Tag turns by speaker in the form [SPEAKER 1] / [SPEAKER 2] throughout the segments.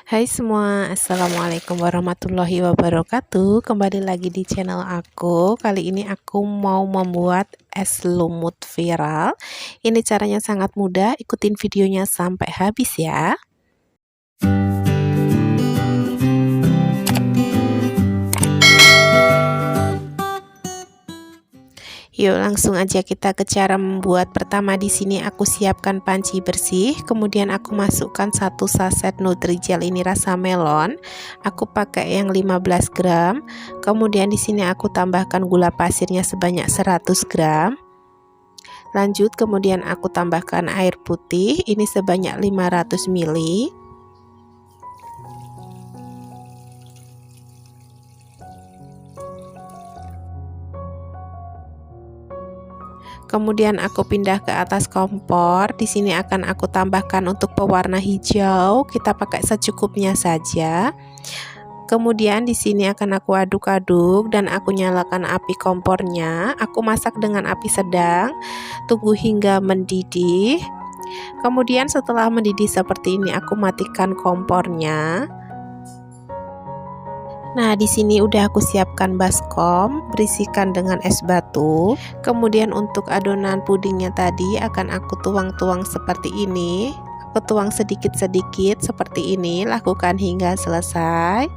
[SPEAKER 1] Hai semua, Assalamualaikum warahmatullahi wabarakatuh. Kembali lagi di channel aku. Kali ini aku mau membuat es lumut viral. Ini caranya sangat mudah, ikutin videonya sampai habis ya. Yuk langsung aja kita ke cara membuat. Pertama di sini aku siapkan panci bersih, kemudian aku masukkan 1 saset Nutrijel ini rasa melon. Aku pakai yang 15 gram. Kemudian di sini aku tambahkan gula pasirnya sebanyak 100 gram. Lanjut kemudian aku tambahkan air putih ini sebanyak 500 ml. Kemudian aku pindah ke atas kompor. Di sini akan aku tambahkan untuk pewarna hijau. Kita pakai secukupnya saja. Kemudian di sini akan aku aduk-aduk dan aku nyalakan api kompornya. Aku masak dengan api sedang. Tunggu hingga mendidih. Kemudian setelah mendidih seperti ini aku matikan kompornya. Nah, di sini udah aku siapkan baskom, berisikan dengan es batu. Kemudian untuk adonan pudingnya tadi akan aku tuang-tuang seperti ini. Aku tuang sedikit-sedikit seperti ini, lakukan hingga selesai.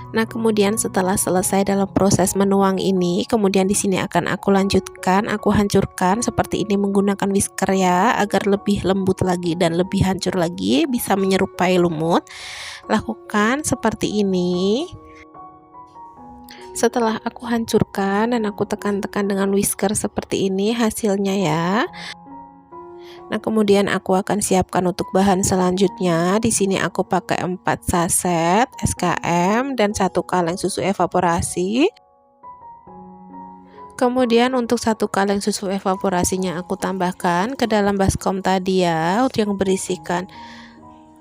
[SPEAKER 1] Nah, kemudian setelah selesai dalam proses menuang ini, kemudian di sini akan aku lanjutkan, aku hancurkan seperti ini menggunakan whisker ya, agar lebih lembut lagi dan lebih hancur lagi, bisa menyerupai lumut. Lakukan seperti ini. Setelah aku hancurkan dan aku tekan-tekan dengan whisker seperti ini hasilnya ya. Nah, kemudian aku akan siapkan untuk bahan selanjutnya. Di sini aku pakai 4 saset SKM dan 1 kaleng susu evaporasi. Kemudian untuk 1 kaleng susu evaporasinya aku tambahkan ke dalam baskom tadi ya, yang berisikan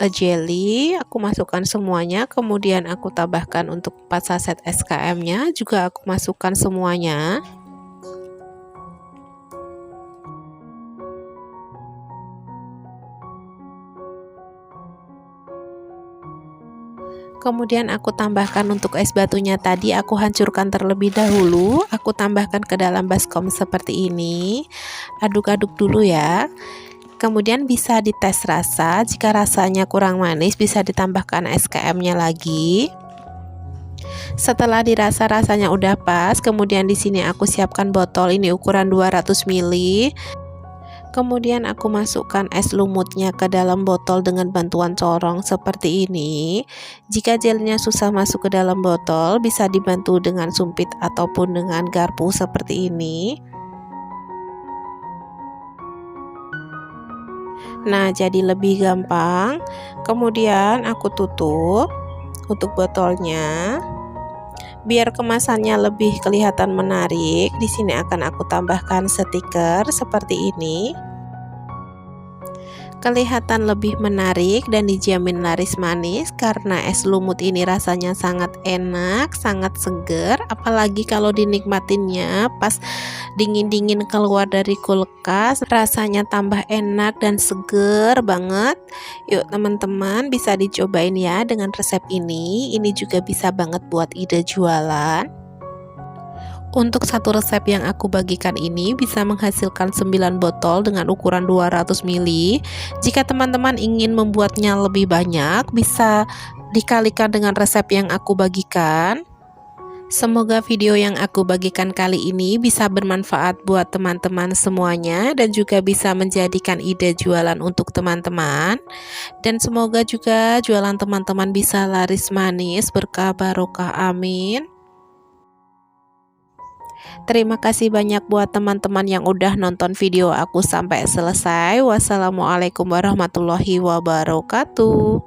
[SPEAKER 1] jelly. Aku masukkan semuanya, kemudian aku tambahkan untuk 4 saset SKM-nya juga aku masukkan semuanya. Kemudian aku tambahkan untuk es batunya tadi, aku hancurkan terlebih dahulu. Aku tambahkan ke dalam baskom seperti ini. Aduk-aduk dulu ya. Kemudian bisa dites rasa. Jika rasanya kurang manis, bisa ditambahkan SKM-nya lagi. Setelah dirasa rasanya udah pas, kemudian di sini aku siapkan botol ini ukuran 200 ml. Kemudian aku masukkan es lumutnya ke dalam botol dengan bantuan corong seperti ini. Jika gelnya susah masuk ke dalam botol, bisa dibantu dengan sumpit ataupun dengan garpu seperti ini. Nah, jadi lebih gampang. Kemudian aku tutup untuk botolnya. Biar kemasannya lebih kelihatan menarik, di sini akan aku tambahkan stiker seperti ini. Kelihatan lebih menarik dan dijamin laris manis karena es lumut ini rasanya sangat enak, sangat seger, apalagi kalau dinikmatinnya pas dingin-dingin keluar dari kulkas, rasanya tambah enak dan seger banget. Yuk teman-teman, bisa dicobain ya dengan resep ini juga bisa banget buat ide jualan. Untuk satu resep yang aku bagikan ini bisa menghasilkan 9 botol dengan ukuran 200 ml. Jika teman-teman ingin membuatnya lebih banyak, bisa dikalikan dengan resep yang aku bagikan. Semoga video yang aku bagikan kali ini bisa bermanfaat buat teman-teman semuanya dan juga bisa menjadikan ide jualan untuk teman-teman. Dan semoga juga jualan teman-teman bisa laris manis, berkah barokah, amin. Terima kasih banyak buat teman-teman yang udah nonton video aku sampai selesai. Wassalamualaikum warahmatullahi wabarakatuh.